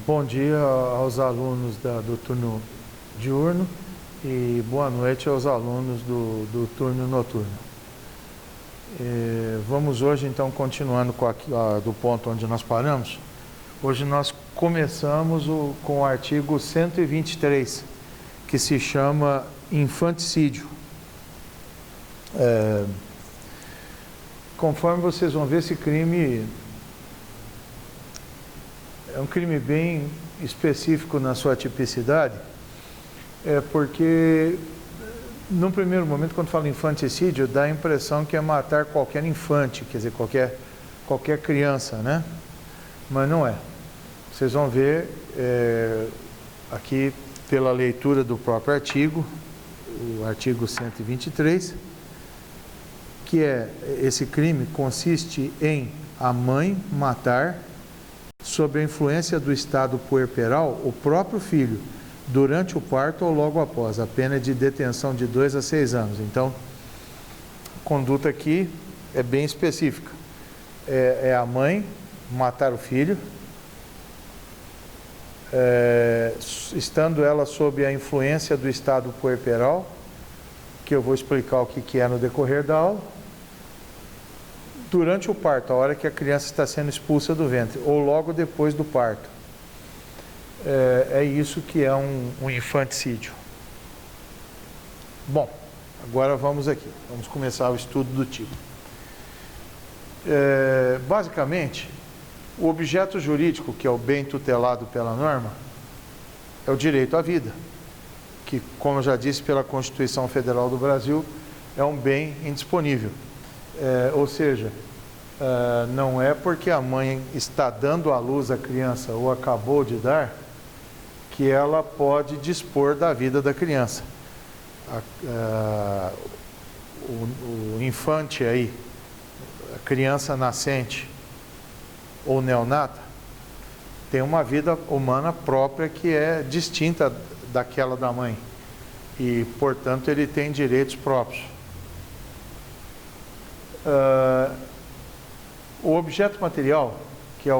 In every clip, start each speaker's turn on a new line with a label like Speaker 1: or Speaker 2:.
Speaker 1: Bom dia aos alunos do turno diurno e boa noite aos alunos do turno noturno. Vamos hoje então continuando do ponto onde nós paramos. Hoje nós começamos com o artigo 123, que se chama infanticídio. Conforme vocês vão ver, esse crime é um crime bem específico na sua tipicidade, porque, num primeiro momento, quando fala infanticídio, dá a impressão que é matar qualquer infante, quer dizer, qualquer criança, né? Mas não é. Vocês vão ver aqui, pela leitura do próprio artigo, o artigo 123, que esse crime consiste em a mãe matar, sob a influência do estado puerperal, o próprio filho, durante o parto ou logo após. A pena é de detenção de 2 a 6 anos. Então, a conduta aqui é bem específica. É a mãe matar o filho, estando ela sob a influência do estado puerperal, que eu vou explicar o que é no decorrer da aula, durante o parto, a hora que a criança está sendo expulsa do ventre, ou logo depois do parto. É isso que é um infanticídio. Bom, agora vamos começar o estudo do tipo. Basicamente, o objeto jurídico, que é o bem tutelado pela norma, é o direito à vida, que, como eu já disse, pela Constituição Federal do Brasil, é um bem indisponível. Ou seja, não é porque a mãe está dando à luz a criança ou acabou de dar que ela pode dispor da vida da criança. O infante aí, a criança nascente ou neonata, tem uma vida humana própria que é distinta daquela da mãe e, portanto, ele tem direitos próprios. O objeto material, que é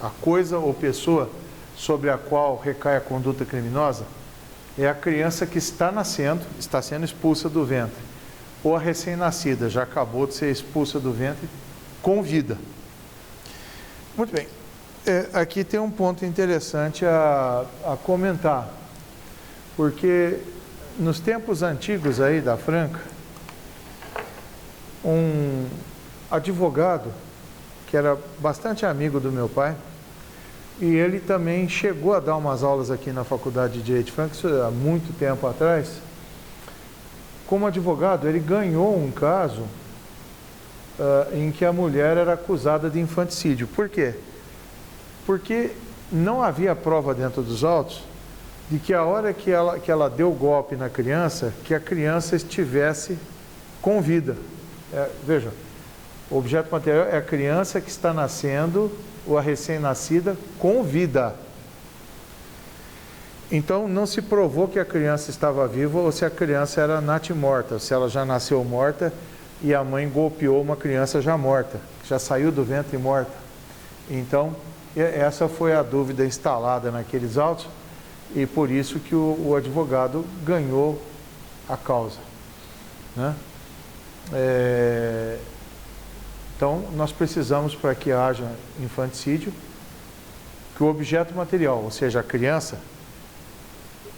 Speaker 1: a coisa ou pessoa sobre a qual recai a conduta criminosa, é a criança que está nascendo, está sendo expulsa do ventre, ou a recém-nascida, já acabou de ser expulsa do ventre com vida. Muito bem. Aqui tem um ponto interessante a comentar, porque nos tempos antigos aí da Franca, um advogado que era bastante amigo do meu pai, e ele também chegou a dar umas aulas aqui na Faculdade de Direito de Franca, isso há muito tempo atrás. Como advogado, ele ganhou um caso em que a mulher era acusada de infanticídio. Por quê? Porque não havia prova dentro dos autos de que a hora que ela deu o golpe na criança, que a criança estivesse com vida. Vejam, o objeto material é a criança que está nascendo, ou a recém-nascida, com vida. Então, não se provou que a criança estava viva ou se a criança era natimorta, se ela já nasceu morta e a mãe golpeou uma criança já morta, já saiu do ventre morta. Então, essa foi a dúvida instalada naqueles autos e por isso que o advogado ganhou a causa, né? Então, nós precisamos, para que haja infanticídio, que o objeto material, ou seja, a criança,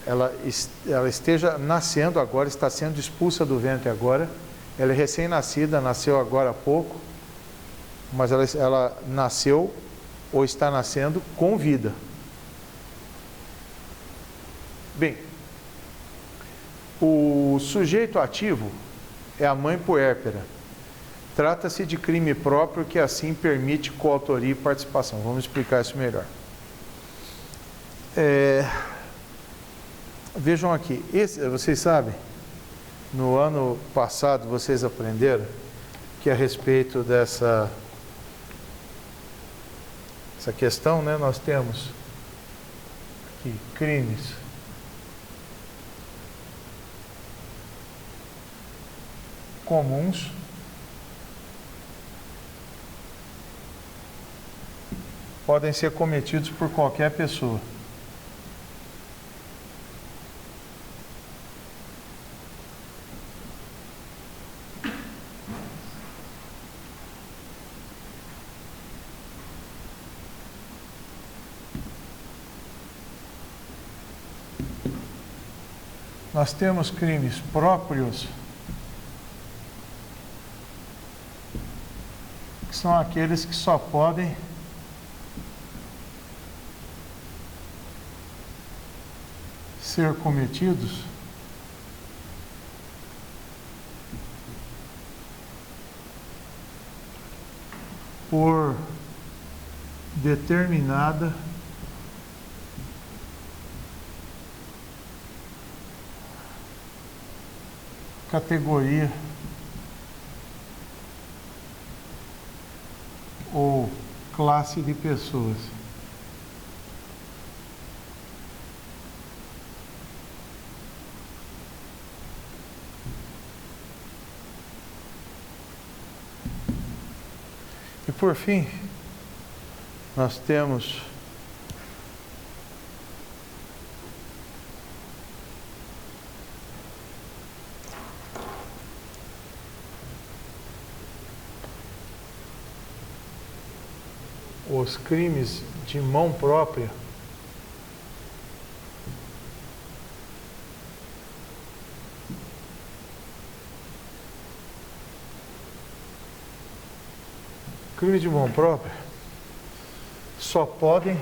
Speaker 1: ela esteja nascendo agora, está sendo expulsa do ventre agora, ela é recém-nascida, nasceu agora há pouco, mas ela nasceu ou está nascendo com vida. Bem, o sujeito ativo é a mãe puérpera. Trata-se de crime próprio que assim permite coautoria e participação. Vamos explicar isso melhor. Vejam aqui, vocês sabem, no ano passado vocês aprenderam que a respeito dessa questão, né, nós temos aqui crimes comuns podem ser cometidos por qualquer pessoa. Nós temos crimes próprios, que são aqueles que só podem ser cometidos por determinada categoria ou classe de pessoas. E por fim, nós temos os crimes de mão própria, crimes de mão própria só podem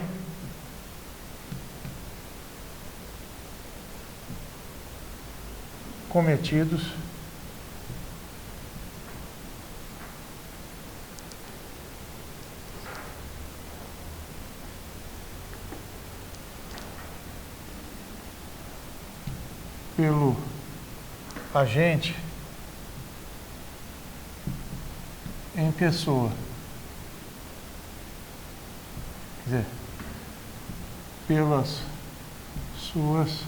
Speaker 1: cometidos pelo agente em pessoa. Quer dizer, pelas suas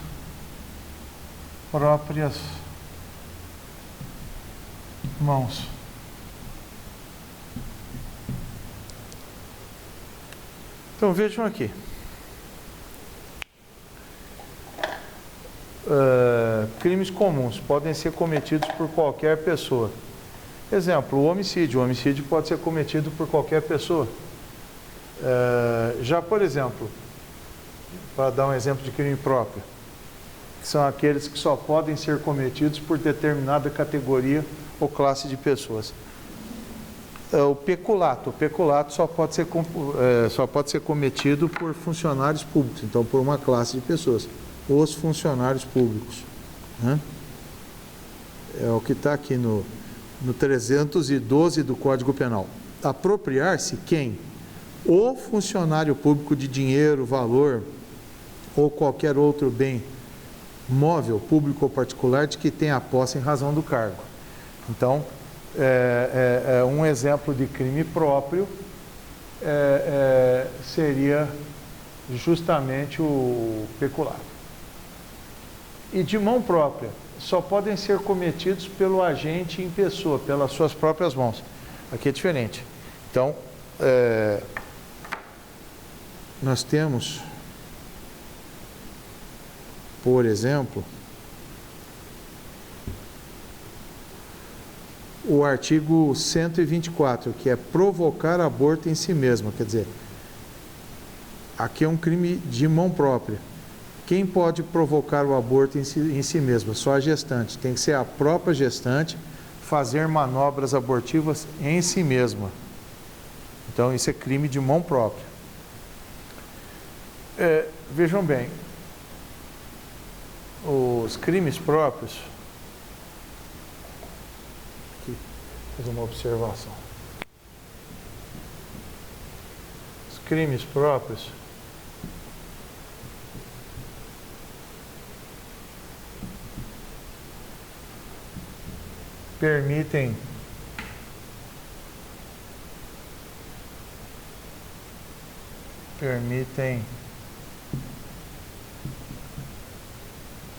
Speaker 1: próprias mãos. Então vejam aqui. Crimes comuns podem ser cometidos por qualquer pessoa. Exemplo, o homicídio. O homicídio pode ser cometido por qualquer pessoa. Já, por exemplo, para dar um exemplo de crime próprio, que são aqueles que só podem ser cometidos por determinada categoria ou classe de pessoas. O peculato. O peculato só pode ser cometido por funcionários públicos, então por uma classe de pessoas. Os funcionários públicos, né? É o que está aqui no 312 do Código Penal. Apropriar-se quem? O funcionário público de dinheiro, valor ou qualquer outro bem móvel, público ou particular, de que tenha posse em razão do cargo. Então, um exemplo de crime próprio seria justamente o peculato. E de mão própria, só podem ser cometidos pelo agente em pessoa, pelas suas próprias mãos. Aqui é diferente. Então, nós temos, por exemplo, o artigo 124, que é provocar aborto em si mesmo. Quer dizer, aqui é um crime de mão própria. Quem pode provocar o aborto em si mesmo? Só a gestante. Tem que ser a própria gestante fazer manobras abortivas em si mesma. Então, isso é crime de mão própria. Vejam bem, os crimes próprios... Aqui, vou fazer uma observação. Os crimes próprios permitem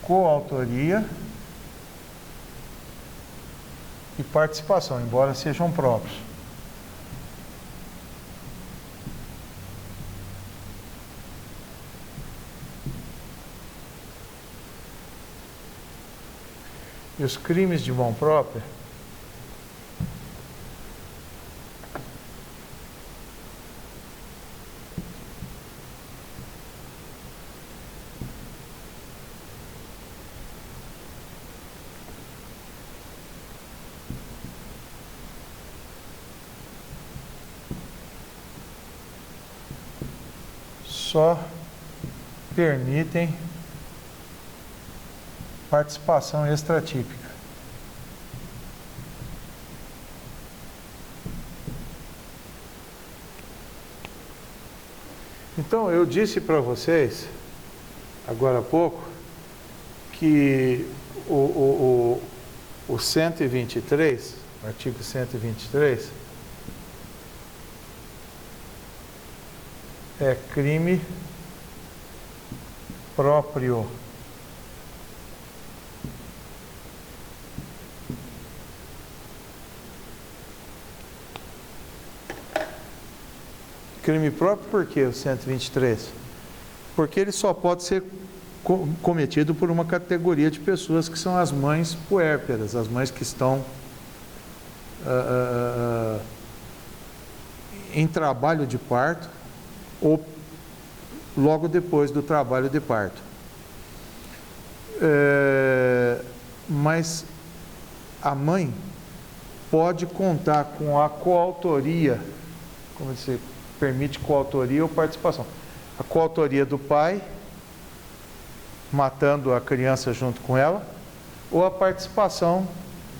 Speaker 1: coautoria e participação, embora sejam próprios. E os crimes de mão própria só permitem participação extratípica. Então, eu disse para vocês, agora há pouco, que o 123, o artigo 123, é crime próprio. Crime próprio por quê o 123? Porque ele só pode ser cometido por uma categoria de pessoas que são as mães puérperas, as mães que estão em trabalho de parto ou logo depois do trabalho de parto. Mas a mãe pode contar com a coautoria, como se permite coautoria ou participação. A coautoria do pai, matando a criança junto com ela, ou a participação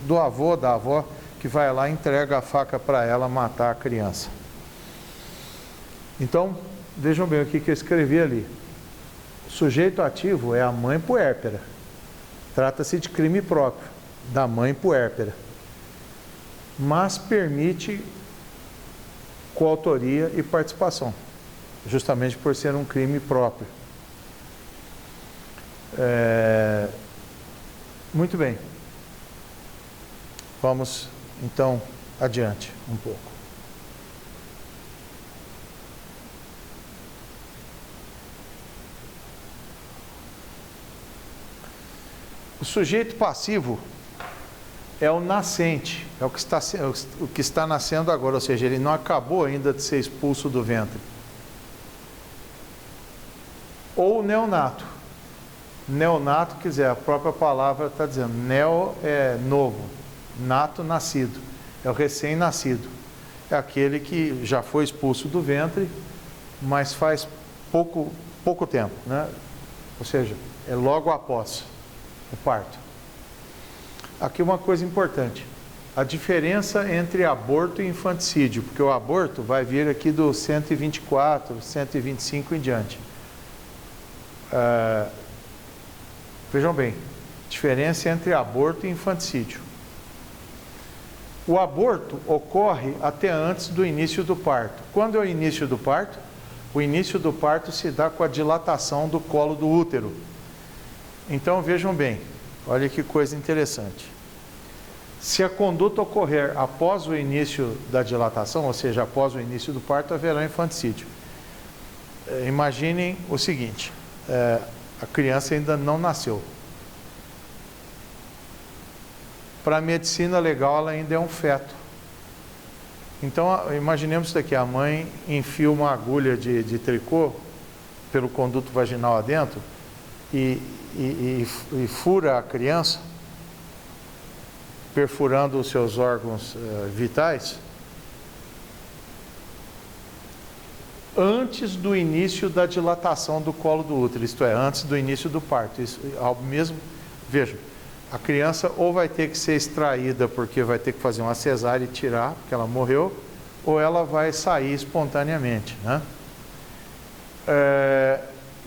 Speaker 1: do avô, da avó, que vai lá e entrega a faca para ela matar a criança. Então, vejam bem o que eu escrevi ali. O sujeito ativo é a mãe puérpera. Trata-se de crime próprio da mãe puérpera. Mas permite coautoria e participação, justamente por ser um crime próprio. Muito bem. Vamos, então, adiante um pouco. O sujeito passivo é o nascente, é o que está nascendo agora, ou seja, ele não acabou ainda de ser expulso do ventre. Ou o neonato. Neonato, quer dizer, a própria palavra está dizendo, neo é novo, nato, nascido, é o recém-nascido. É aquele que já foi expulso do ventre, mas faz pouco tempo, né? Ou seja, é logo após o parto. Aqui uma coisa importante, a diferença entre aborto e infanticídio, porque o aborto vai vir aqui do 124, 125 em diante. Vejam bem, diferença entre aborto e infanticídio. O aborto ocorre até antes do início do parto. Quando é o início do parto? O início do parto se dá com a dilatação do colo do útero. Então vejam bem, olha que coisa interessante. Se a conduta ocorrer após o início da dilatação, ou seja, após o início do parto, haverá infanticídio. Imaginem o seguinte, a criança ainda não nasceu. Para a medicina legal, ela ainda é um feto. Então, imaginemos isso daqui, a mãe enfia uma agulha de tricô pelo conduto vaginal adentro e fura a criança, perfurando os seus órgãos vitais, antes do início da dilatação do colo do útero, isto é, antes do início do parto. Isso, ao mesmo, vejam, a criança ou vai ter que ser extraída porque vai ter que fazer uma cesárea e tirar, porque ela morreu, ou ela vai sair espontaneamente, né?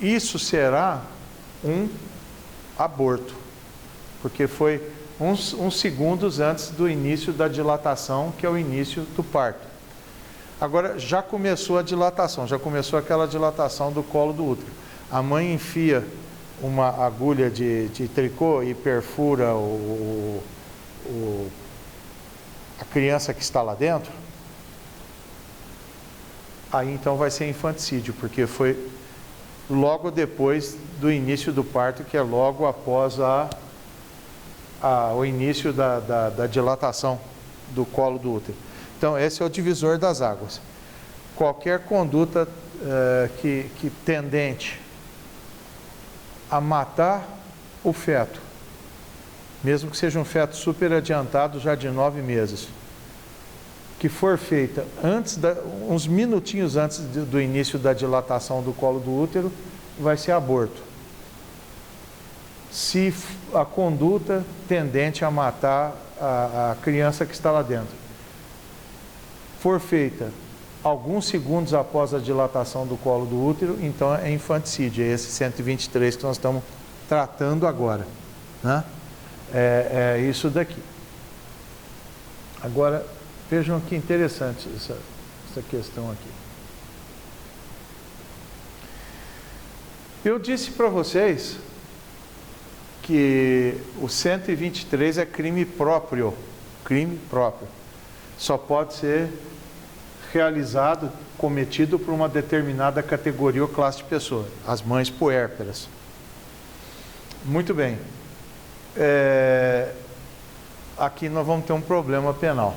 Speaker 1: Isso será um aborto, porque foi uns segundos antes do início da dilatação, que é o início do parto. Agora, já começou a dilatação, já começou aquela dilatação do colo do útero. A mãe enfia uma agulha de tricô e perfura a criança que está lá dentro. Aí então vai ser infanticídio, porque foi logo depois do início do parto, que é logo após a o início da dilatação do colo do útero. Então, esse é o divisor das águas. Qualquer conduta que tendente a matar o feto, mesmo que seja um feto super adiantado já de 9 meses, que for feita uns minutinhos antes do início da dilatação do colo do útero, vai ser aborto. Se a conduta tendente a matar a criança que está lá dentro for feita alguns segundos após a dilatação do colo do útero, então é infanticídio, é esse 123 que nós estamos tratando agora, né? É isso daqui. Agora, vejam que interessante essa questão aqui. Eu disse para vocês que o 123 é crime próprio. Crime próprio. Só pode ser realizado, cometido por uma determinada categoria ou classe de pessoa, as mães puérperas. Muito bem. Aqui nós vamos ter um problema penal.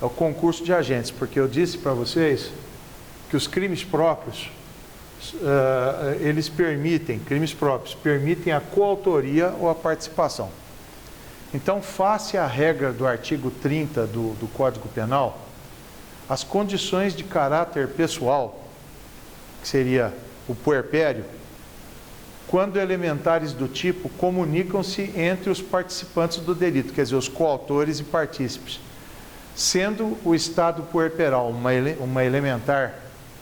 Speaker 1: É o concurso de agentes, porque eu disse para vocês que os crimes próprios, crimes próprios permitem a coautoria ou a participação. Então, face à regra do artigo 30 do Código Penal, as condições de caráter pessoal, que seria o puerpério, quando elementares do tipo, comunicam-se entre os participantes do delito, quer dizer, os coautores e partícipes. Sendo o estado puerperal uma elementar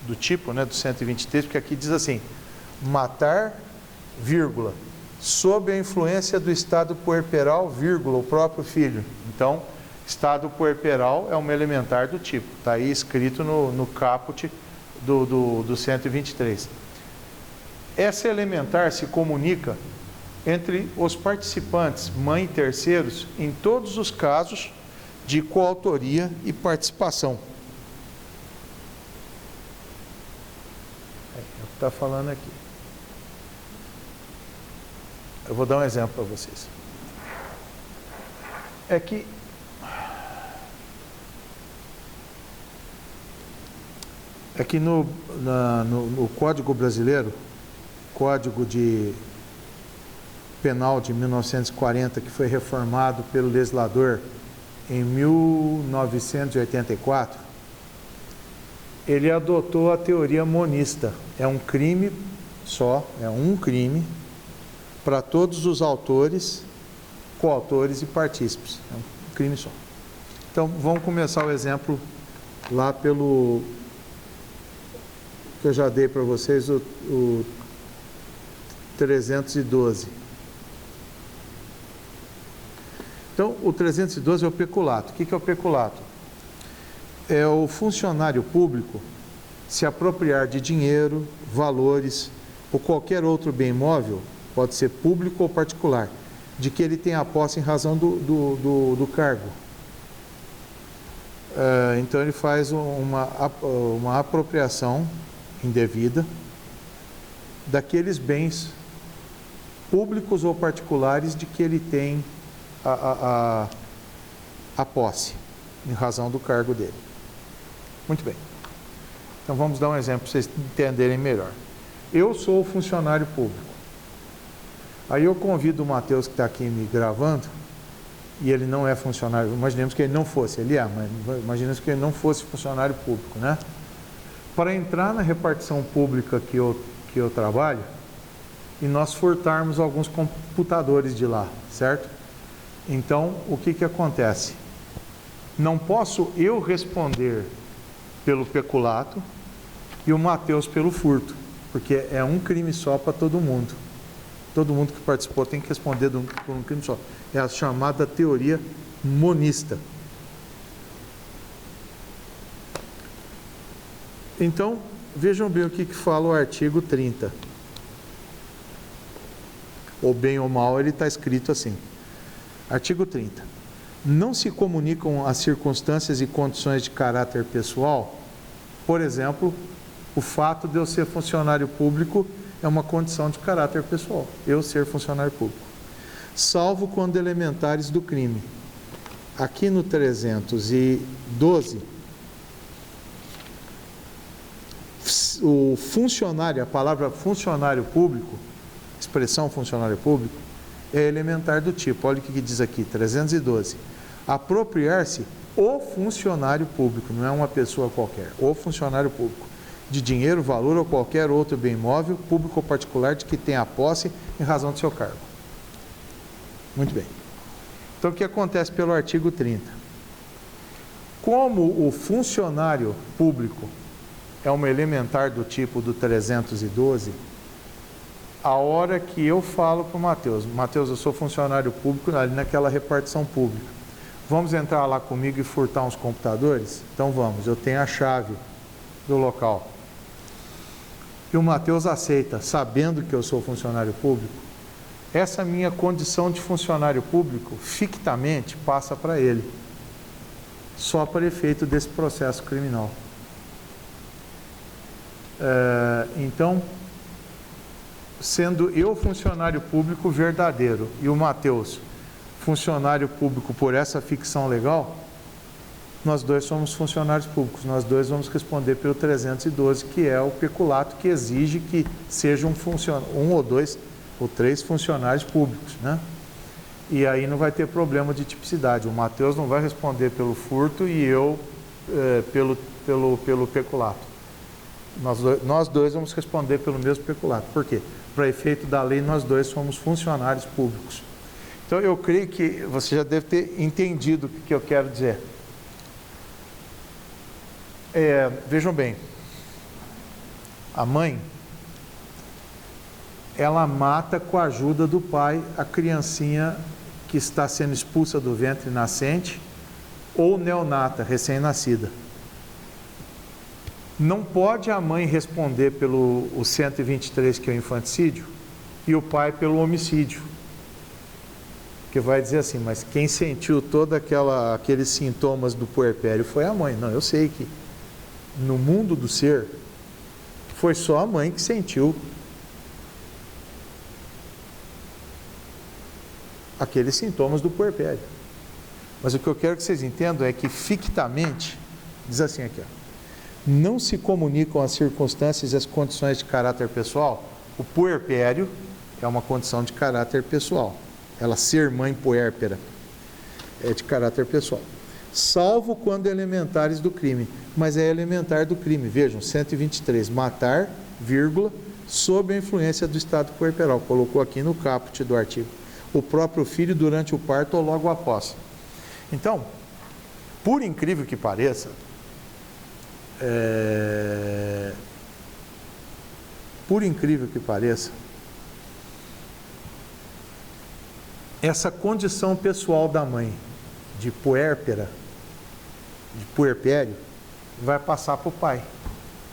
Speaker 1: do tipo, né, do 123, porque aqui diz assim, matar, vírgula, sob a influência do estado puerperal, vírgula, o próprio filho. Então, estado puerperal é uma elementar do tipo, está aí escrito no caput do 123. Essa elementar se comunica entre os participantes, mãe e terceiros, em todos os casos de coautoria e participação. É o que está falando aqui. Eu vou dar um exemplo para vocês. É que no Código Brasileiro, Código Penal de 1940, que foi reformado pelo legislador em 1984, ele adotou a teoria monista. É um crime só, é um crime para todos os autores, coautores e partícipes. É um crime só. Então, vamos começar o exemplo lá pelo que eu já dei para vocês, o 312. Então, o 312 é o peculato. O que é o peculato? É o funcionário público se apropriar de dinheiro, valores ou qualquer outro bem móvel, pode ser público ou particular, de que ele tem a posse em razão do cargo. Então, ele faz uma apropriação indevida daqueles bens públicos ou particulares de que ele tem a posse, em razão do cargo dele. Muito bem. Então vamos dar um exemplo para vocês entenderem melhor. Eu sou funcionário público. Aí eu convido o Matheus, que está aqui me gravando, e ele não é funcionário, imaginemos que ele não fosse, ele é, mas imaginemos que ele não fosse funcionário público, né? Para entrar na repartição pública que eu trabalho, e nós furtarmos alguns computadores de lá, certo? Então, o que acontece? Não posso eu responder pelo peculato e o Matheus pelo furto, porque é um crime só para todo mundo. Todo mundo que participou tem que responder por um crime só. É a chamada teoria monista. Então, vejam bem o que fala o artigo 30. Ou bem ou mal, ele está escrito assim. Artigo 30. Não se comunicam as circunstâncias e condições de caráter pessoal. Por exemplo, o fato de eu ser funcionário público é uma condição de caráter pessoal. Eu ser funcionário público. salvo quando elementares do crime. Aqui no 312, o funcionário, a palavra funcionário público, expressão funcionário público, é elementar do tipo, olha o que diz aqui, 312. Apropriar-se o funcionário público, não é uma pessoa qualquer, o funcionário público, de dinheiro, valor ou qualquer outro bem imóvel, público ou particular, de que tenha posse em razão do seu cargo. Muito bem. Então, o que acontece pelo artigo 30? Como o funcionário público é uma elementar do tipo do 312, a hora que eu falo para o Mateus, Mateus, eu sou funcionário público ali naquela repartição pública, vamos entrar lá comigo e furtar uns computadores? Então vamos, eu tenho a chave do local. E o Mateus aceita, sabendo que eu sou funcionário público, essa minha condição de funcionário público, fictamente, passa para ele, só para efeito desse processo criminal. Então, sendo eu funcionário público verdadeiro e o Mateus funcionário público por essa ficção legal, nós dois somos funcionários públicos, nós dois vamos responder pelo 312, que é o peculato que exige que sejam um ou dois ou três funcionários públicos, né? E aí não vai ter problema de tipicidade, o Mateus não vai responder pelo furto e eu pelo peculato. Nós dois vamos responder pelo mesmo peculato. Por quê? Para efeito da lei, nós dois somos funcionários públicos. Então, eu creio que você já deve ter entendido o que eu quero dizer. Vejam bem, a mãe, ela mata com a ajuda do pai a criancinha que está sendo expulsa do ventre nascente ou neonata, recém-nascida. Não pode a mãe responder pelo 123, que é o infanticídio, e o pai pelo homicídio. Que vai dizer assim, mas quem sentiu todos aqueles sintomas do puerpério foi a mãe. Não, eu sei que no mundo do ser, foi só a mãe que sentiu aqueles sintomas do puerpério. Mas o que eu quero que vocês entendam é que fictamente, diz assim aqui, ó, não se comunicam as circunstâncias e as condições de caráter pessoal. O puerpério é uma condição de caráter pessoal. Ela ser mãe puérpera é de caráter pessoal. Salvo quando elementares do crime. Mas é elementar do crime. Vejam, 123. Matar, vírgula, sob a influência do estado puerperal. Colocou aqui no caput do artigo. O próprio filho durante o parto ou logo após. Então, por incrível que pareça, essa condição pessoal da mãe de puérpera, de puerpério, vai passar para o pai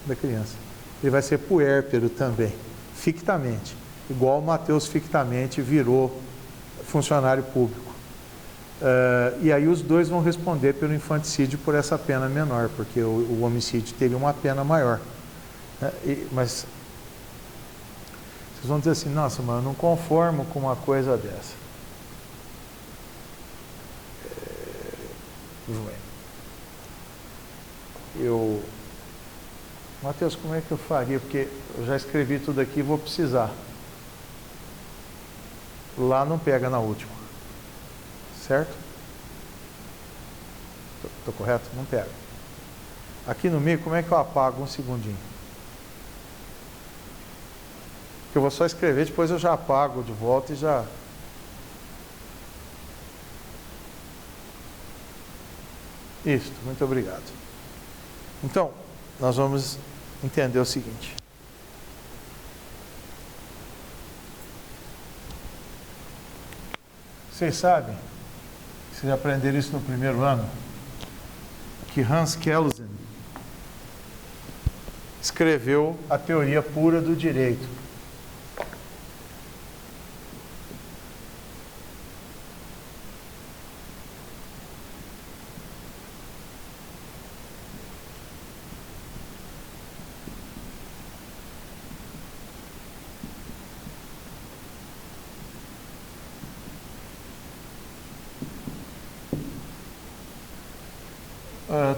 Speaker 1: da criança. Ele vai ser puérpero também, fictamente, igual o Mateus fictamente virou funcionário público. E aí os dois vão responder pelo infanticídio por essa pena menor, porque o homicídio teria uma pena maior. Mas vocês vão dizer assim, nossa, mano, eu não conformo com uma coisa dessa. Mateus, como é que eu faria? Porque eu já escrevi tudo aqui e vou precisar. Lá não pega na última. Certo? Estou correto? Não pega. Aqui no meio, como é que eu apago? Um segundinho. Que eu vou só escrever, depois eu já apago de volta e já... Isso, muito obrigado. Então, nós vamos entender o seguinte. Vocês sabem, vocês aprenderam isso no primeiro ano, que Hans Kelsen escreveu a teoria pura do direito.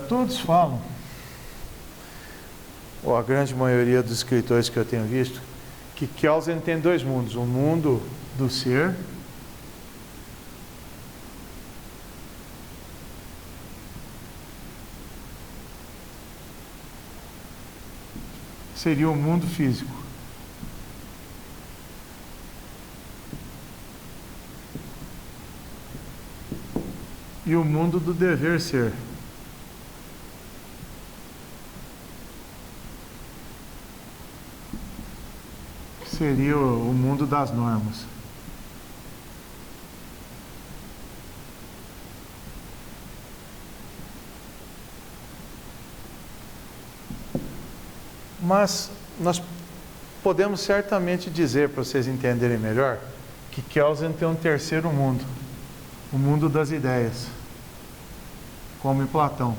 Speaker 1: Todos falam, ou a grande maioria dos escritores que eu tenho visto, que Kelsen tem dois mundos, o mundo do ser seria o mundo físico. E o mundo do dever ser. Seria o mundo das normas. Mas nós podemos certamente dizer, para vocês entenderem melhor, que Kelsen tem um terceiro mundo, o mundo das ideias, como em Platão.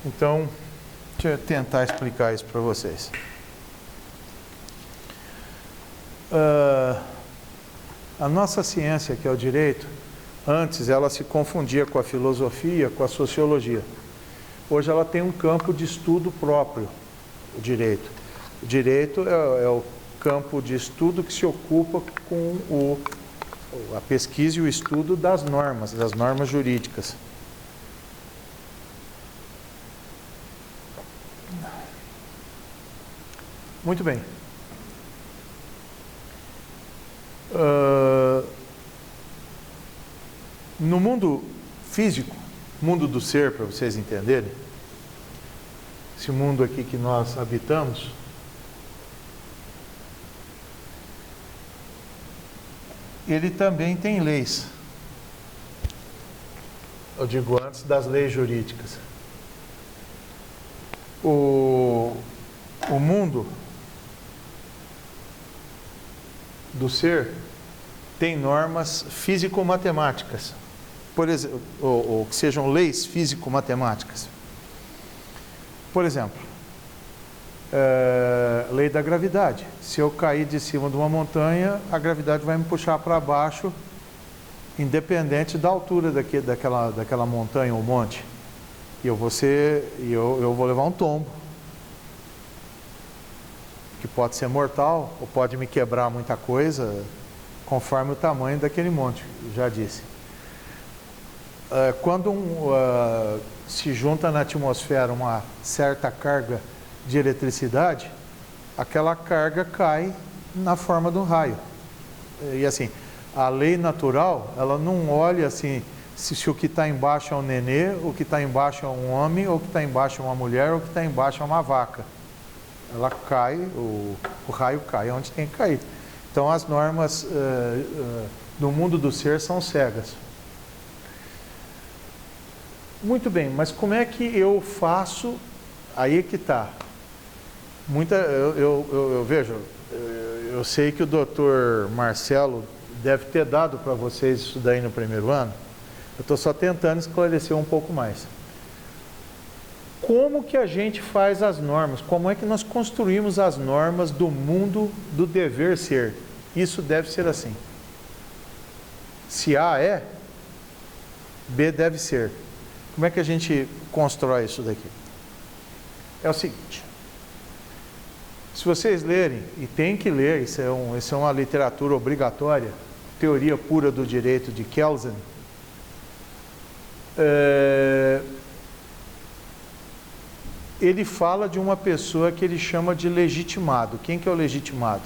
Speaker 1: Então, deixa eu tentar explicar isso para vocês. A nossa ciência, que é o direito, antes ela se confundia com a filosofia, com a sociologia. Hoje ela tem um campo de estudo próprio, o direito. O direito é o campo de estudo que se ocupa com a pesquisa e o estudo das normas jurídicas. Muito bem. No mundo físico, mundo do ser, para vocês entenderem, esse mundo aqui que nós habitamos, ele também tem leis. Eu digo antes das leis jurídicas. O mundo do ser tem normas físico-matemáticas, por exemplo, ou que sejam leis físico-matemáticas. Por exemplo, lei da gravidade. Se eu cair de cima de uma montanha, a gravidade vai me puxar para baixo, independente da altura daquela montanha ou monte. E eu vou levar um tombo, que pode ser mortal, ou pode me quebrar muita coisa, conforme o tamanho daquele monte, já disse. Quando se junta na atmosfera uma certa carga de eletricidade, aquela carga cai na forma de um raio. E assim, a lei natural, ela não olha assim, se o que está embaixo é um nenê, o que está embaixo é um homem, ou o que está embaixo é uma mulher, ou o que está embaixo é uma vaca. Ela cai, o raio cai onde tem que cair. Então as normas do mundo do ser são cegas. Muito bem, mas como é que eu faço? Aí é que está. Eu vejo, eu sei que o doutor Marcelo deve ter dado para vocês isso daí no primeiro ano. Eu estou só tentando esclarecer um pouco mais. Como que a gente faz as normas? Como é que nós construímos as normas do mundo do dever ser? Isso deve ser assim. Se A é, B deve ser. Como é que a gente constrói isso daqui? É o seguinte. Se vocês lerem, e tem que ler, isso é uma literatura obrigatória, Teoria Pura do Direito de Kelsen, ele fala de uma pessoa que ele chama de legitimado. Quem que é o legitimado?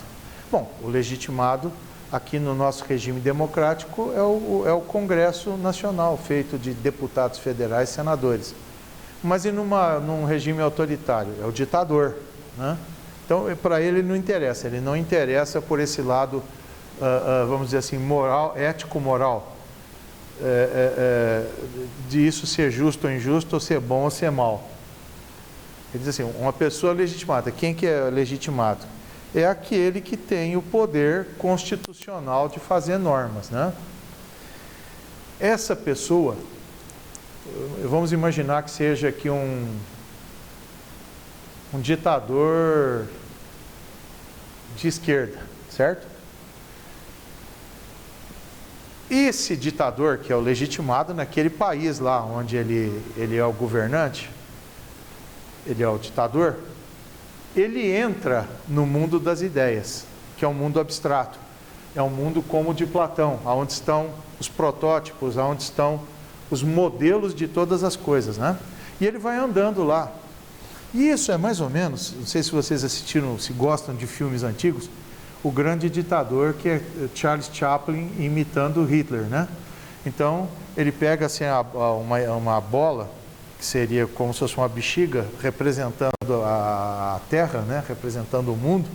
Speaker 1: Bom, o legitimado, aqui no nosso regime democrático, é o Congresso Nacional, feito de deputados federais e senadores. Mas e num regime autoritário? É o ditador, né? Então, para ele não interessa. Ele não interessa por esse lado, vamos dizer assim, moral, ético-moral, de isso ser justo ou injusto, ou ser bom ou ser mal. Ele diz assim, uma pessoa legitimada. Quem que é legitimado? É aquele que tem o poder constitucional de fazer normas, né? Essa pessoa, vamos imaginar que seja aqui um ditador de esquerda, certo? Esse ditador, que é o legitimado naquele país lá, onde ele é o governante, ele é o ditador, ele entra no mundo das ideias, que é um mundo abstrato. É um mundo como o de Platão, onde estão os protótipos, onde estão os modelos de todas as coisas, né? E ele vai andando lá. E isso é mais ou menos, não sei se vocês assistiram, se gostam de filmes antigos, o grande ditador, que é Charles Chaplin imitando Hitler, né? Então, ele pega assim uma bola, que seria como se fosse uma bexiga, representando a Terra, né? Representando o mundo,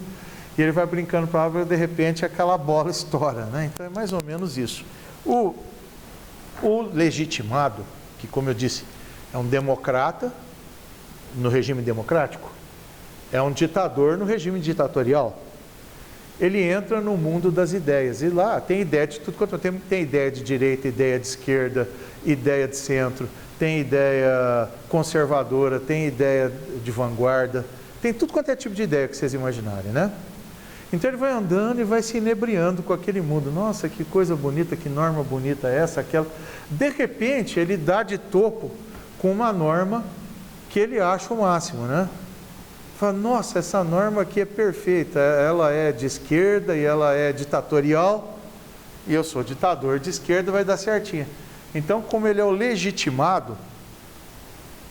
Speaker 1: e ele vai brincando para lá, e de repente aquela bola estoura, né? Então é mais ou menos isso. O legitimado, que como eu disse, é um democrata no regime democrático, é um ditador no regime ditatorial. Ele entra no mundo das ideias, e lá tem ideia de tudo quanto tem ideia de direita, ideia de esquerda, ideia de centro, tem ideia conservadora, tem ideia de vanguarda, tem tudo quanto é tipo de ideia que vocês imaginarem, né? Então ele vai andando e vai se inebriando com aquele mundo. Nossa, que coisa bonita, que norma bonita é essa, aquela. De repente ele dá de topo com uma norma que ele acha o máximo, né? Fala, nossa, essa norma aqui é perfeita, ela é de esquerda e ela é ditatorial, e eu sou ditador de esquerda, vai dar certinho. Então, como ele é o legitimado,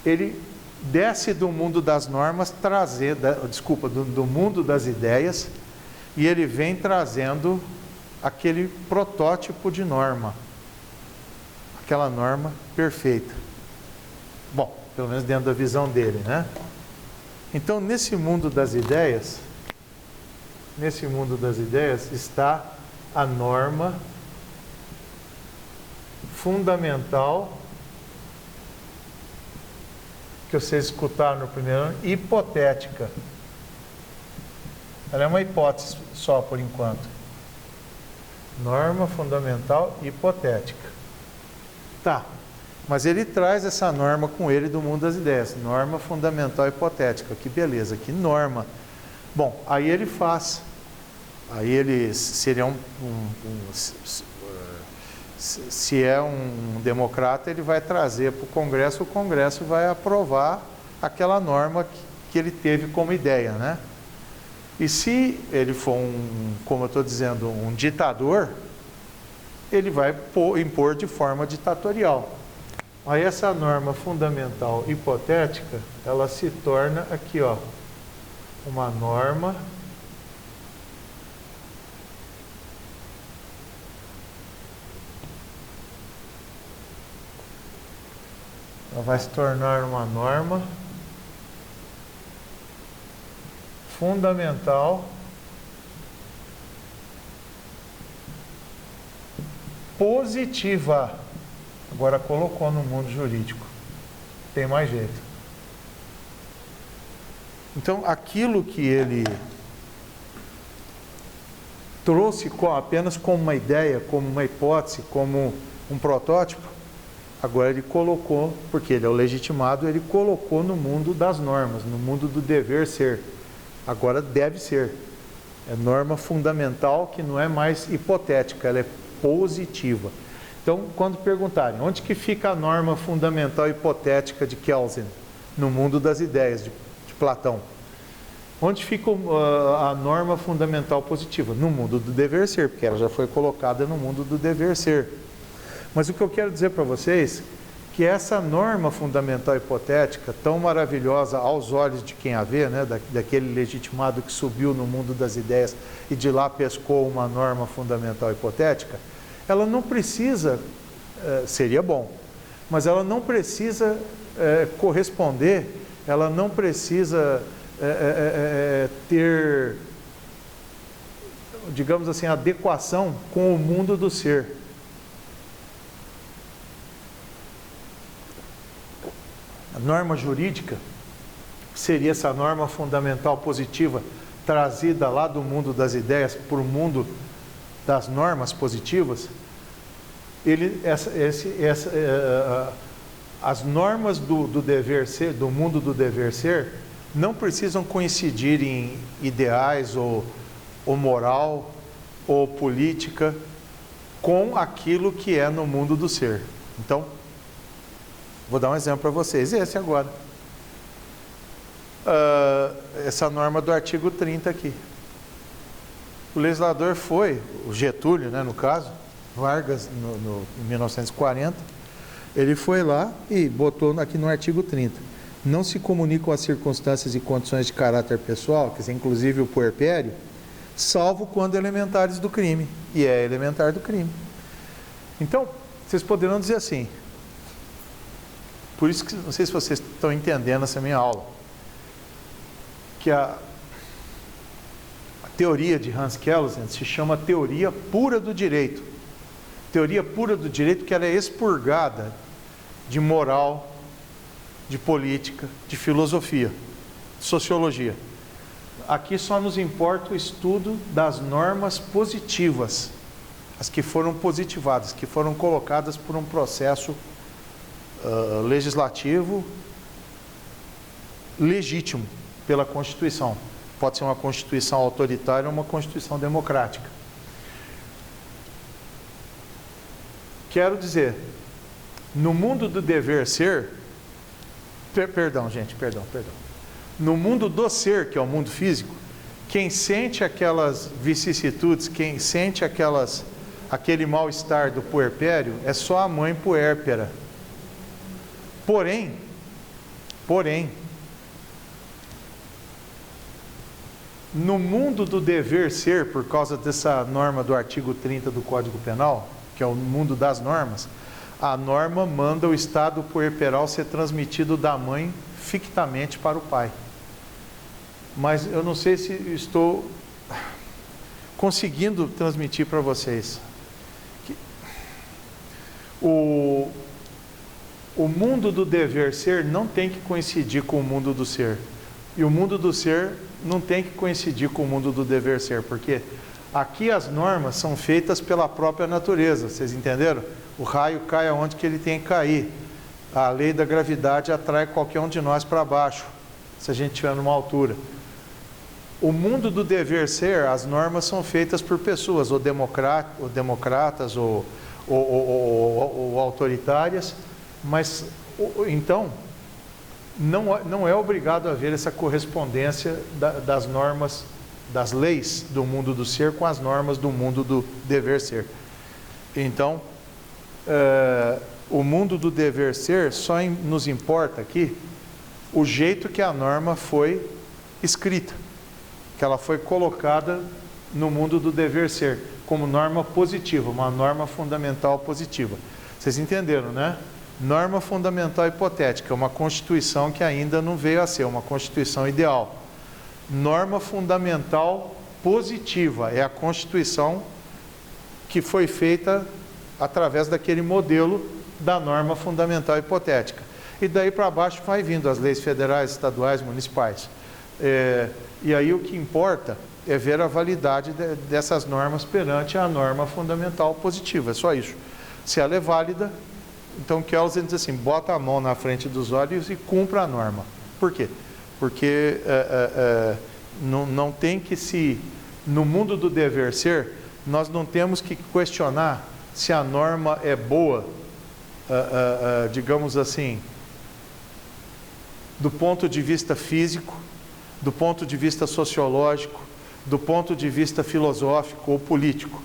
Speaker 1: ele desce do mundo das normas, do mundo das ideias, e ele vem trazendo aquele protótipo de norma, aquela norma perfeita. Bom, pelo menos dentro da visão dele, né? Então, nesse mundo das ideias está a norma fundamental, que vocês escutaram no primeiro ano, hipotética. Ela é uma hipótese só por enquanto. Norma fundamental hipotética. Tá. Mas ele traz essa norma com ele do mundo das ideias. Norma fundamental hipotética. Que beleza, que norma. Bom, aí ele faz. Aí ele seria se é um democrata, ele vai trazer para o Congresso vai aprovar aquela norma que ele teve como ideia, né? E se ele for como eu estou dizendo, um ditador, ele vai impor de forma ditatorial. Aí essa norma fundamental hipotética, ela se torna aqui, ó, uma norma ela vai se tornar uma norma fundamental positiva. Agora colocou no mundo jurídico. Tem mais jeito. Então, aquilo que ele trouxe apenas como uma ideia, como uma hipótese, como um protótipo, agora ele colocou, porque ele é o legitimado, ele colocou no mundo das normas, no mundo do dever ser. Agora deve ser. É norma fundamental que não é mais hipotética, ela é positiva. Então, quando perguntarem, onde que fica a norma fundamental hipotética de Kelsen? No mundo das ideias, de Platão. Onde fica a norma fundamental positiva? No mundo do dever ser, porque ela já foi colocada no mundo do dever ser. Mas o que eu quero dizer para vocês, que essa norma fundamental hipotética, tão maravilhosa aos olhos de quem a vê, né, daquele legitimado que subiu no mundo das ideias e de lá pescou uma norma fundamental hipotética, ela não precisa, seria bom, mas ela não precisa corresponder, ela não precisa ter, digamos assim, adequação com o mundo do ser. A norma jurídica seria essa norma fundamental positiva trazida lá do mundo das ideias para o mundo das as normas do dever ser, do mundo do dever ser, não precisam coincidir em ideais ou moral ou política com aquilo que é no mundo do ser. Então, vou dar um exemplo para vocês, esse agora. Essa norma do artigo 30 aqui. O legislador foi, o Getúlio, né, no caso, Vargas, em 1940, ele foi lá e botou aqui no artigo 30. Não se comunicam as circunstâncias e condições de caráter pessoal, quer dizer, inclusive o puerpério, salvo quando elementares do crime. E é elementar do crime. Então, vocês poderão dizer assim, por isso que, não sei se vocês estão entendendo essa minha aula, que a teoria de Hans Kelsen se chama teoria pura do direito. Teoria pura do direito que ela é expurgada de moral, de política, de filosofia, de sociologia. Aqui só nos importa o estudo das normas positivas, as que foram positivadas, que foram colocadas por um processo legislativo legítimo pela Constituição. Pode ser uma Constituição autoritária ou uma Constituição democrática. Quero dizer, no mundo do dever ser, perdão. No mundo do ser, que é o mundo físico, quem sente aquelas vicissitudes, quem sente aquele mal-estar do puerpério, é só a mãe puérpera. Porém, no mundo do dever ser, por causa dessa norma do artigo 30 do Código Penal, que é o mundo das normas, a norma manda o estado puerperal ser transmitido da mãe fictamente para o pai. Mas eu não sei se estou conseguindo transmitir para vocês. O mundo do dever ser não tem que coincidir com o mundo do ser. E o mundo do ser não tem que coincidir com o mundo do dever ser, porque aqui as normas são feitas pela própria natureza, vocês entenderam? O raio cai aonde que ele tem que cair. A lei da gravidade atrai qualquer um de nós para baixo, se a gente estiver numa altura. O mundo do dever ser, as normas são feitas por pessoas, ou democratas, ou autoritárias, mas então não é obrigado a haver essa correspondência das normas, das leis do mundo do ser com as normas do mundo do dever ser. Então, o mundo do dever ser só nos importa aqui o jeito que a norma foi escrita, que ela foi colocada no mundo do dever ser, como norma positiva, uma norma fundamental positiva. Vocês entenderam, né? Norma fundamental hipotética, uma Constituição que ainda não veio a ser uma Constituição ideal. Norma fundamental positiva, é a Constituição que foi feita através daquele modelo da norma fundamental hipotética. E daí para baixo vai vindo as leis federais, estaduais, municipais. E aí o que importa é ver a validade dessas normas perante a norma fundamental positiva, é só isso. Se ela é válida, então Kelsen diz assim, bota a mão na frente dos olhos e cumpra a norma. Por quê? Porque não tem que se... No mundo do dever ser, nós não temos que questionar se a norma é boa, digamos assim, do ponto de vista físico, do ponto de vista sociológico, do ponto de vista filosófico ou político.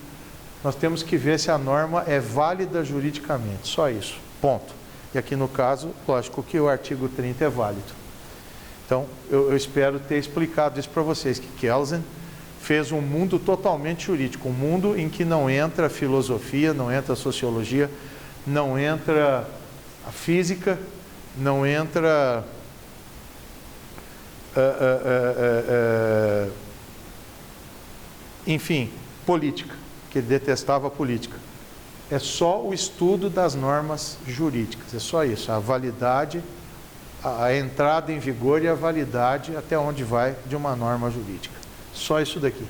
Speaker 1: Nós temos que ver se a norma é válida juridicamente, só isso, ponto. E aqui no caso, lógico que o artigo 30 é válido. Então, eu espero ter explicado isso para vocês, que Kelsen fez um mundo totalmente jurídico, um mundo em que não entra filosofia, não entra sociologia, não entra a física, não entra enfim, política, que ele detestava a política. É só o estudo das normas jurídicas, é só isso, a validade, a entrada em vigor e a validade até onde vai de uma norma jurídica. Só isso daqui.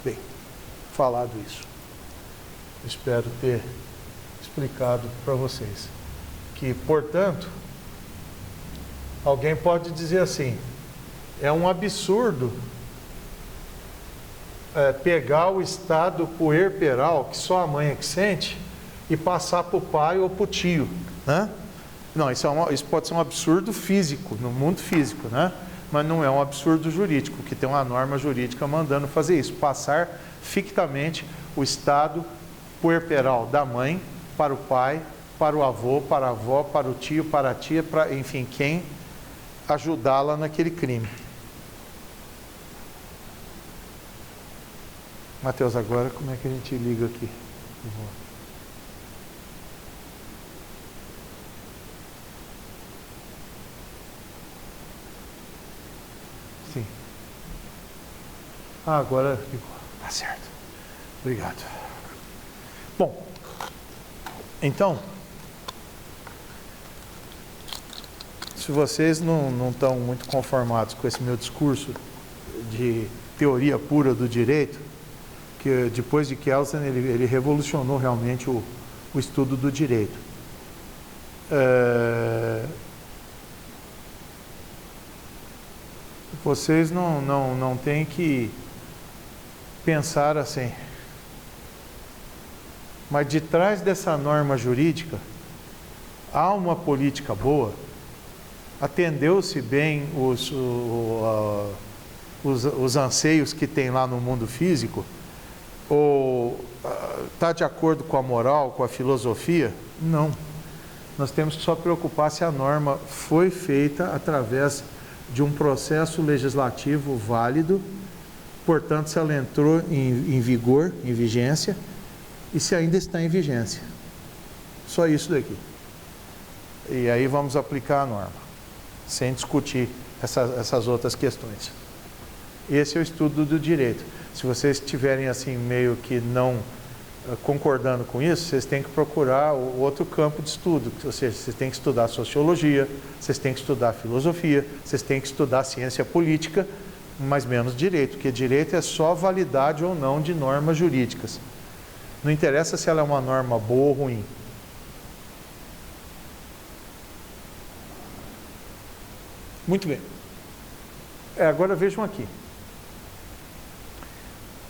Speaker 1: Bem, falado isso, espero ter explicado para vocês. que, portanto, alguém pode dizer assim, é um absurdo pegar o estado puerperal, que só a mãe é que sente, e passar para o pai ou para o tio, né? Não, isso pode ser um absurdo físico, no mundo físico, né? Mas não é um absurdo jurídico, que tem uma norma jurídica mandando fazer isso, passar fictamente o estado puerperal da mãe para o pai, para o avô, para a avó, para o tio, para a tia, para, enfim, quem ajudá-la naquele crime. Mateus, agora como é que a gente liga aqui? Sim. Ah, agora ligou. Tá certo. Obrigado. Bom, então, se vocês não estão muito conformados com esse meu discurso de teoria pura do direito, que depois de Kelsen ele revolucionou realmente o estudo do direito. Vocês não têm que pensar assim, mas de trás dessa norma jurídica há uma política boa, atendeu-se bem os anseios que tem lá no mundo físico, ou está de acordo com a moral, com a filosofia? Não. Nós temos que só preocupar se a norma foi feita através de um processo legislativo válido, portanto, se ela entrou em vigor, em vigência, e se ainda está em vigência. Só isso daqui. E aí vamos aplicar a norma, sem discutir essas outras questões. Esse é o estudo do direito. Se vocês estiverem assim meio que não concordando com isso, vocês têm que procurar o outro campo de estudo, ou seja, vocês têm que estudar sociologia, vocês têm que estudar filosofia, vocês têm que estudar ciência política, mas menos direito, porque direito é só validade ou não de normas jurídicas. Não interessa se ela é uma norma boa ou ruim. Muito bem. Agora vejam aqui.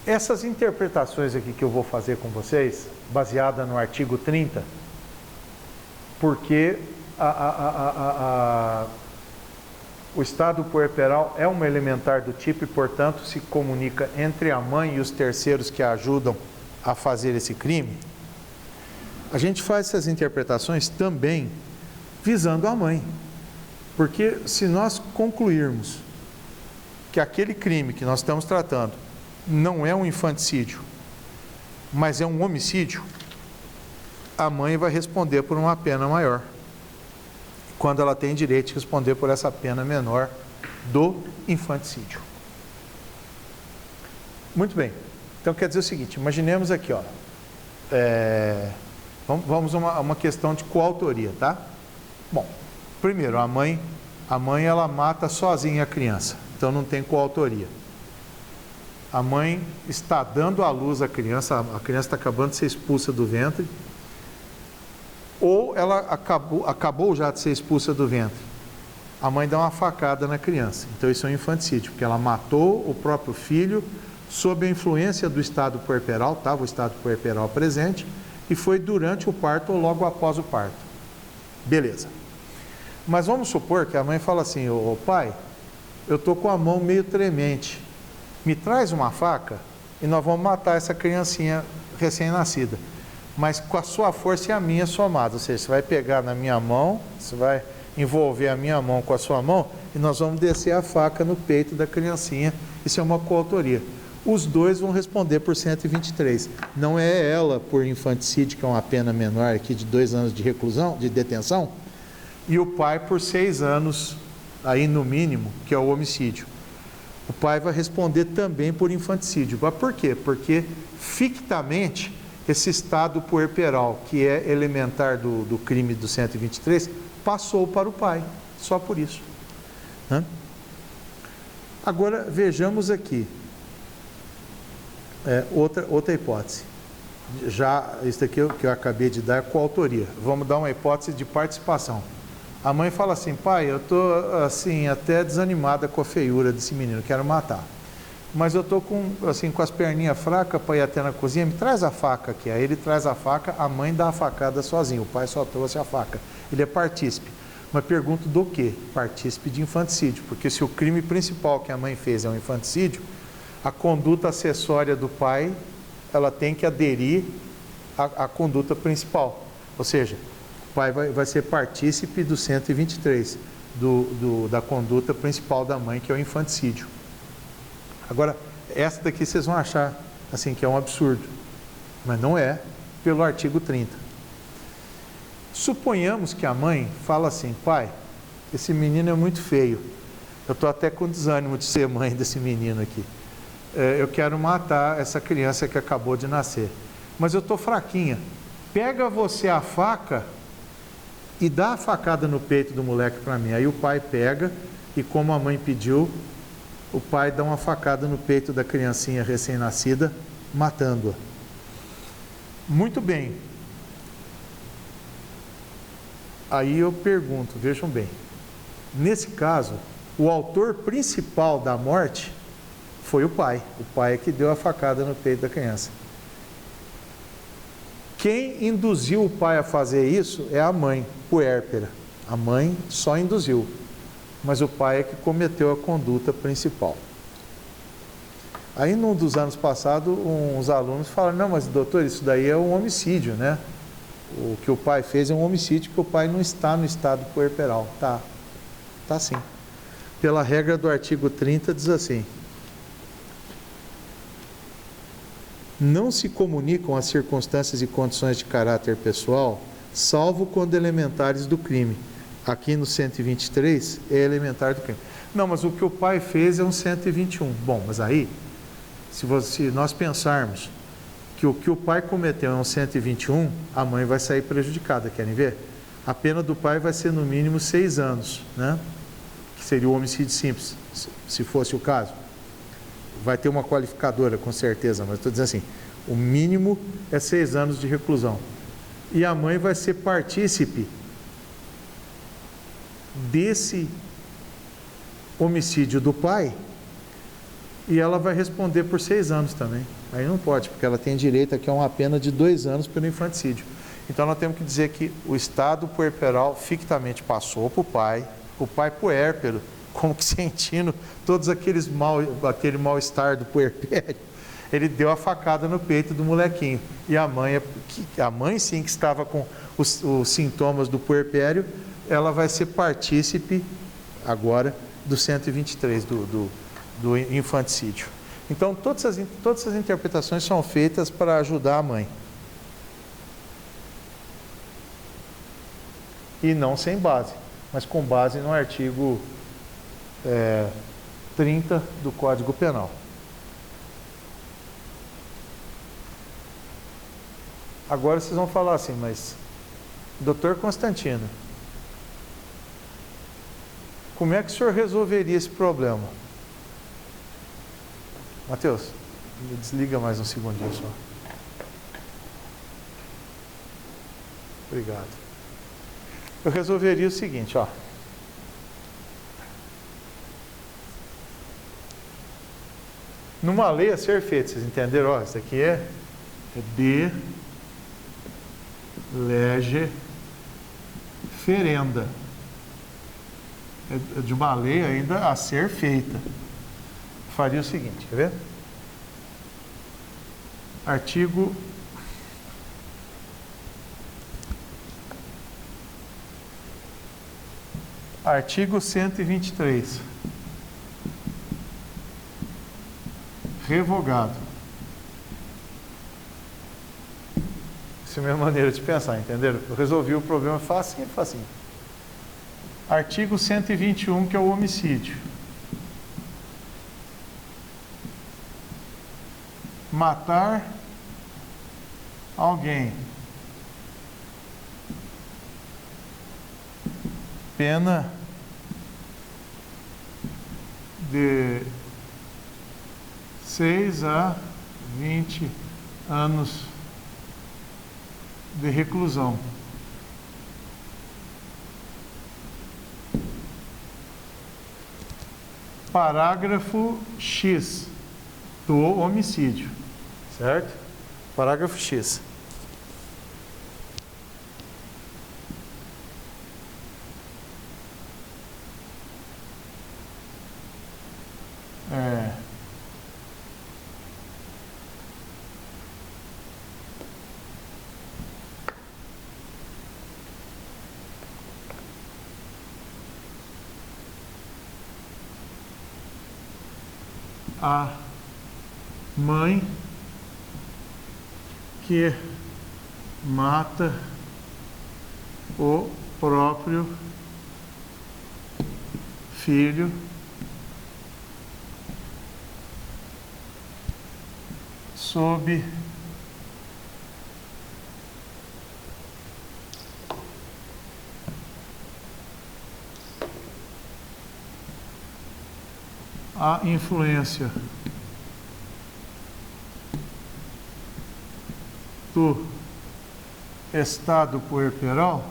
Speaker 1: Essas interpretações aqui que eu vou fazer com vocês, baseada no artigo 30, porque o estado puerperal é uma elementar do tipo e, portanto, se comunica entre a mãe e os terceiros que a ajudam a fazer esse crime, a gente faz essas interpretações também visando a mãe. Porque se nós concluirmos que aquele crime que nós estamos tratando não é um infanticídio, mas é um homicídio, a mãe vai responder por uma pena maior, quando ela tem direito de responder por essa pena menor do infanticídio. Muito bem. Então quer dizer o seguinte, imaginemos aqui, ó, vamos a uma questão de coautoria, tá? Bom, primeiro, a mãe ela mata sozinha a criança, então não tem coautoria. A mãe está dando à luz a criança está acabando de ser expulsa do ventre, ou ela acabou já de ser expulsa do ventre. A mãe dá uma facada na criança, então isso é um infanticídio, porque ela matou o próprio filho sob a influência do estado puerperal, estava o estado puerperal presente, e foi durante o parto ou logo após o parto. Beleza. Mas vamos supor que a mãe fala assim, ô pai, eu estou com a mão meio tremente, me traz uma faca e nós vamos matar essa criancinha recém-nascida. Mas com a sua força e a minha somada, ou seja, você vai pegar na minha mão, você vai envolver a minha mão com a sua mão e nós vamos descer a faca no peito da criancinha. Isso é uma coautoria. Os dois vão responder por 123. Não é ela por infanticídio, que é uma pena menor aqui de 2 anos de reclusão, de detenção, e o pai por 6 anos, aí no mínimo, que é o homicídio. O pai vai responder também por infanticídio. Mas por quê? Porque fictamente esse estado puerperal, que é elementar do crime do 123, passou para o pai, só por isso. Agora vejamos aqui outra hipótese. já, isso aqui que eu acabei de dar é coautoria. Vamos dar uma hipótese de participação. A mãe fala assim, pai, eu estou assim, até desanimada com a feiura desse menino, quero matar. Mas eu estou com as perninhas fracas para ir até na cozinha, me traz a faca aqui. Aí ele traz a faca, a mãe dá a facada sozinho, o pai só trouxe a faca. Ele é partícipe. Mas pergunto do quê? Partícipe de infanticídio, porque se o crime principal que a mãe fez é um infanticídio, a conduta acessória do pai, ela tem que aderir à conduta principal. Ou seja, o pai vai ser partícipe do 123, da conduta principal da mãe, que é o infanticídio. Agora, essa daqui vocês vão achar assim que é um absurdo, mas não é, pelo artigo 30. Suponhamos que a mãe fala assim, pai, esse menino é muito feio, eu estou até com desânimo de ser mãe desse menino aqui. Eu quero matar essa criança que acabou de nascer, mas eu estou fraquinha. Pega você a faca e dá a facada no peito do moleque para mim. Aí o pai pega e, como a mãe pediu, o pai dá uma facada no peito da criancinha recém-nascida, matando-a. Muito bem. Aí eu pergunto, vejam bem, nesse caso, o autor principal da morte foi o pai é que deu a facada no peito da criança. Quem induziu o pai a fazer isso é a mãe, puérpera. A mãe só induziu, mas o pai é que cometeu a conduta principal. Aí, num dos anos passados, uns alunos falaram, não, mas doutor, isso daí é um homicídio, né? O que o pai fez é um homicídio, porque o pai não está no estado puerperal. Tá sim. Pela regra do artigo 30, diz assim, não se comunicam as circunstâncias e condições de caráter pessoal, salvo quando elementares do crime. Aqui no 123 é elementar do crime. Não, mas o que o pai fez é um 121. Bom, mas aí, se nós pensarmos que o que o pai cometeu é um 121, a mãe vai sair prejudicada, querem ver? A pena do pai vai ser no mínimo 6 anos, né? Que seria o homicídio simples, se fosse o caso. Vai ter uma qualificadora, com certeza, mas estou dizendo assim, o mínimo é 6 anos de reclusão. E a mãe vai ser partícipe desse homicídio do pai, e ela vai responder por 6 anos também. Aí não pode, porque ela tem direito aqui a uma pena de 2 anos pelo infanticídio. Então nós temos que dizer que o estado puerperal fictamente passou para o pai puérpero, como que sentindo todos aquele mal-estar do puerpério, ele deu a facada no peito do molequinho. E a mãe sim, que estava com os sintomas do puerpério, ela vai ser partícipe agora do 123, do infanticídio. Então, todas as interpretações são feitas para ajudar a mãe. E não sem base, mas com base no artigo 30 do Código Penal. Agora vocês vão falar assim, mas, doutor Constantino, como é que o senhor resolveria esse problema? Mateus, me desliga mais um segundinho só. Obrigado. Eu resolveria o seguinte, ó. Numa lei a ser feita, vocês entenderam? Ó, isso aqui é de lege ferenda. É de uma lei ainda a ser feita. Faria o seguinte, quer ver? Artigo 123. Revogado. Essa é a minha maneira de pensar, entenderam? Eu resolvi o problema facinho. Artigo 121, que é o homicídio. Matar alguém. Pena de 6 a 20 anos de reclusão. Parágrafo X do homicídio, certo? Parágrafo X. A mãe que mata o próprio filho sob a influência do estado puerperal,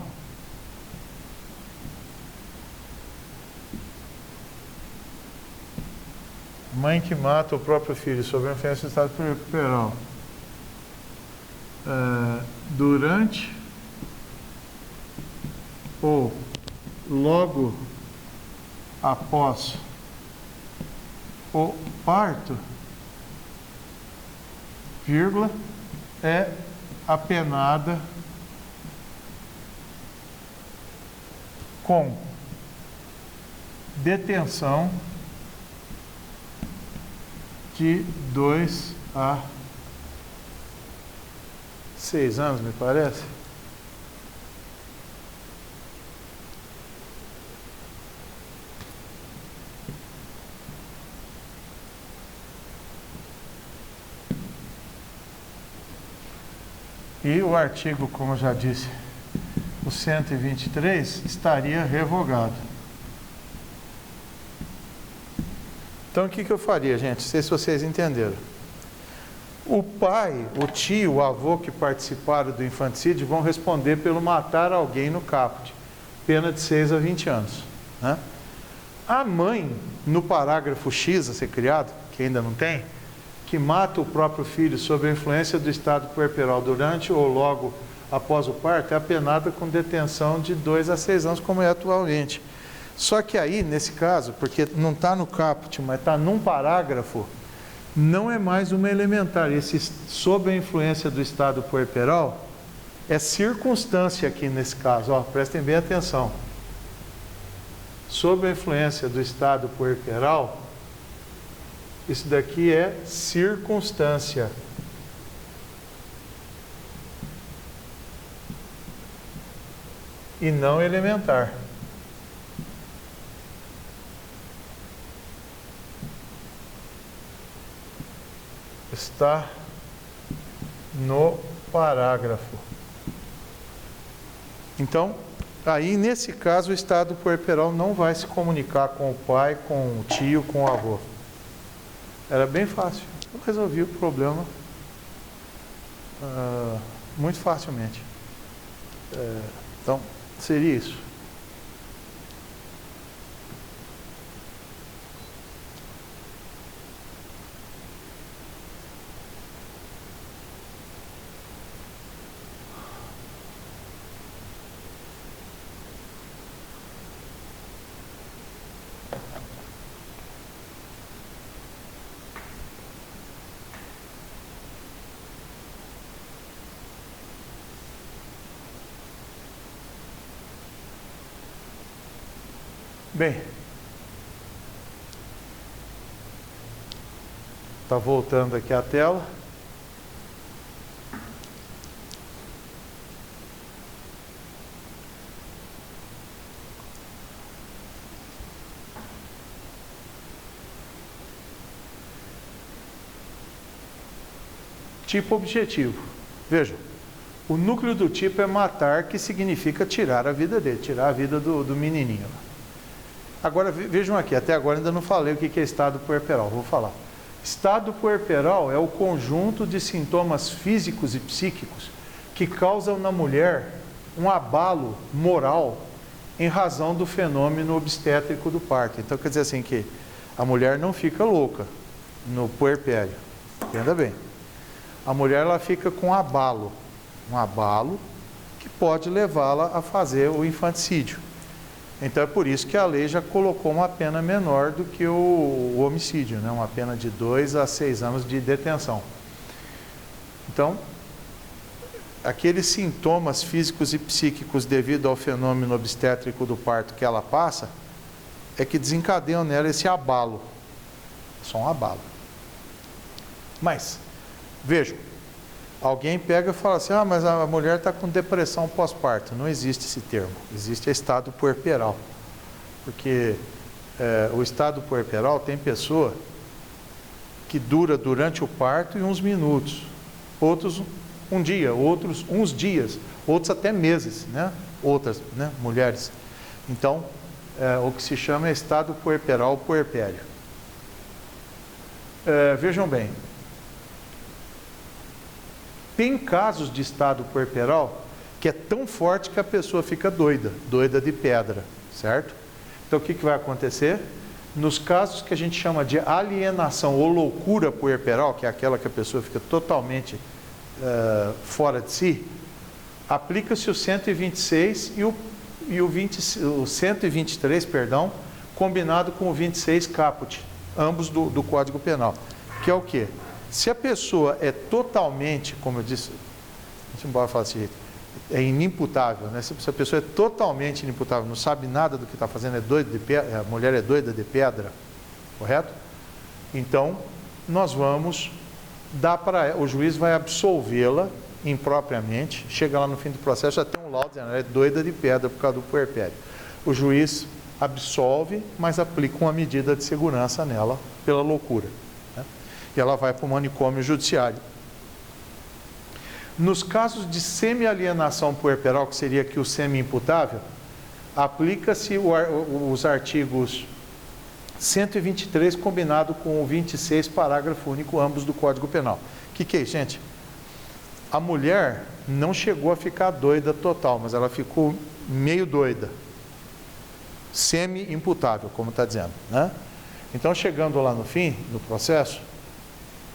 Speaker 1: mãe que mata o próprio filho sob a influência do estado puerperal durante ou logo após o parto, vírgula, é apenada com detenção de 2 a 6 anos, me parece. E o artigo, como eu já disse, o 123, estaria revogado. Então, o que eu faria, gente? Não sei se vocês entenderam. O pai, o tio, o avô que participaram do infanticídio vão responder pelo matar alguém no caput. Pena de 6 a 20 anos. Né? A mãe, no parágrafo X a ser criado, que ainda não tem, que mata o próprio filho sob a influência do estado puerperal durante ou logo após o parto, é apenada com detenção de 2 a 6 anos, como é atualmente. Só que aí, nesse caso, porque não está no caput, mas está num parágrafo, não é mais uma elementar. Esse sob a influência do estado puerperal é circunstância aqui nesse caso. Ó, prestem bem atenção. Sob a influência do estado puerperal, isso daqui é circunstância. E não elementar. Está no parágrafo. Então, aí nesse caso o estado puerperal não vai se comunicar com o pai, com o tio, com o avô. Era bem fácil. Eu resolvi o problema muito facilmente. Então, seria isso. Bem, está voltando aqui a tela. Tipo objetivo. Vejam, o núcleo do tipo é matar, que significa tirar a vida dele, tirar a vida do menininho. Agora, vejam aqui, até agora ainda não falei o que é estado puerperal, vou falar. Estado puerperal é o conjunto de sintomas físicos e psíquicos que causam na mulher um abalo moral em razão do fenômeno obstétrico do parto. Então, quer dizer assim, que a mulher não fica louca no puerpério. Entenda bem. A mulher, ela fica com um abalo que pode levá-la a fazer o infanticídio. Então, é por isso que a lei já colocou uma pena menor do que o homicídio, né? Uma pena de 2 a 6 anos de detenção. Então, aqueles sintomas físicos e psíquicos devido ao fenômeno obstétrico do parto que ela passa, é que desencadeiam nela esse abalo. Só um abalo. Mas, vejam, alguém pega e fala assim, mas a mulher está com depressão pós-parto. Não existe esse termo, existe estado puerperal. Porque o estado puerperal tem pessoa que dura durante o parto e uns minutos, outros um dia, outros uns dias, outros até meses, né? Outras, né? Mulheres. Então, o que se chama é estado puerperal, puerpério. Vejam bem, tem casos de estado puerperal que é tão forte que a pessoa fica doida de pedra, certo? Então o que vai acontecer? Nos casos que a gente chama de alienação ou loucura puerperal, que é aquela que a pessoa fica totalmente fora de si, aplica-se o 126 e o 123, perdão, combinado com o 26 caput, ambos do Código Penal, que é o quê? Se a pessoa é totalmente, como eu disse, a gente não pode falar assim, é inimputável, né? Se a pessoa é totalmente inimputável, não sabe nada do que está fazendo, é doida de pedra, a mulher é doida de pedra, correto? Então, nós vamos dar para ela, o juiz vai absolvê-la impropriamente, chega lá no fim do processo, já tem um laudo dizendo, ela é doida de pedra por causa do puerpério. O juiz absolve, mas aplica uma medida de segurança nela pela loucura. E ela vai para o manicômio judiciário. Nos casos de semi-alienação puerperal, que seria aqui o semi-imputável, aplica-se os artigos 123 combinado com o 26, parágrafo único, ambos do Código Penal. O que é isso, gente? A mulher não chegou a ficar doida total, mas ela ficou meio doida. Semi-imputável, como está dizendo, né? Então, chegando lá no fim do processo,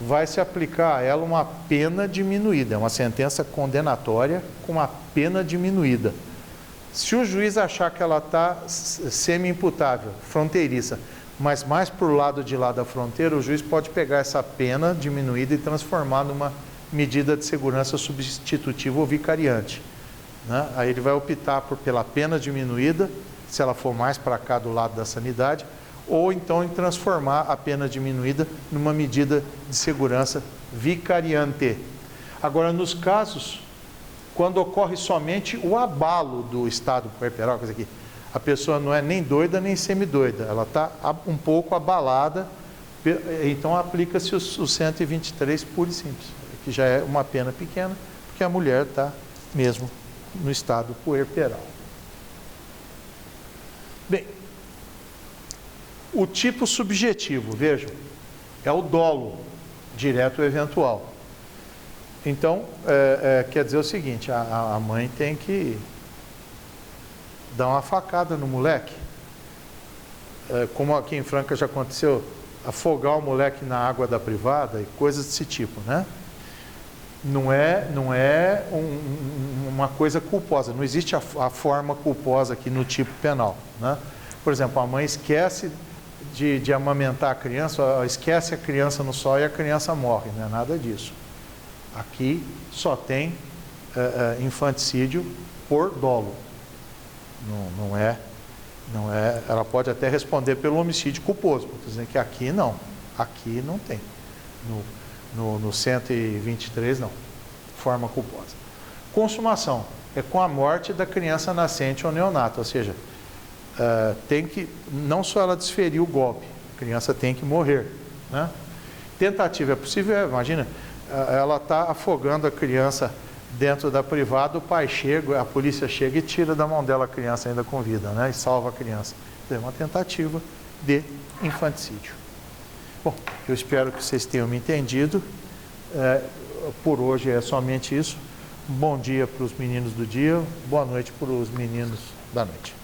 Speaker 1: vai se aplicar a ela uma pena diminuída, uma sentença condenatória com uma pena diminuída. Se o juiz achar que ela está semi-imputável, fronteiriça, mas mais para o lado de lá da fronteira, o juiz pode pegar essa pena diminuída e transformar numa medida de segurança substitutiva ou vicariante, né? Aí ele vai optar pela pena diminuída, se ela for mais para cá do lado da sanidade, ou então em transformar a pena diminuída numa medida de segurança vicariante. Agora, nos casos, quando ocorre somente o abalo do estado puerperal, quer dizer que a pessoa não é nem doida nem semidoida, ela está um pouco abalada, então aplica-se o 123 puro e simples, que já é uma pena pequena, porque a mulher está mesmo no estado puerperal. Bem, o tipo subjetivo, vejam, é o dolo, direto ou eventual. Então, quer dizer o seguinte, a mãe tem que dar uma facada no moleque, como aqui em Franca já aconteceu, afogar o moleque na água da privada e coisas desse tipo, né? Não é uma coisa culposa, não existe a forma culposa aqui no tipo penal, né? Por exemplo, a mãe esquece de amamentar a criança, esquece a criança no sol e a criança morre, não é nada disso. Aqui só tem infanticídio por dolo. Não é, ela pode até responder pelo homicídio culposo, estou dizendo que aqui não tem. No 123 não, forma culposa. Consumação é com a morte da criança nascente ou neonato, ou seja, tem que, não só ela desferir o golpe, a criança tem que morrer, né? Tentativa é possível, imagina, ela está afogando a criança dentro da privada, o pai chega, a polícia chega e tira da mão dela a criança ainda com vida, né? E salva a criança. É uma tentativa de infanticídio. Bom, eu espero que vocês tenham me entendido. Por hoje é somente isso. bom dia para os meninos do dia, boa noite para os meninos da noite.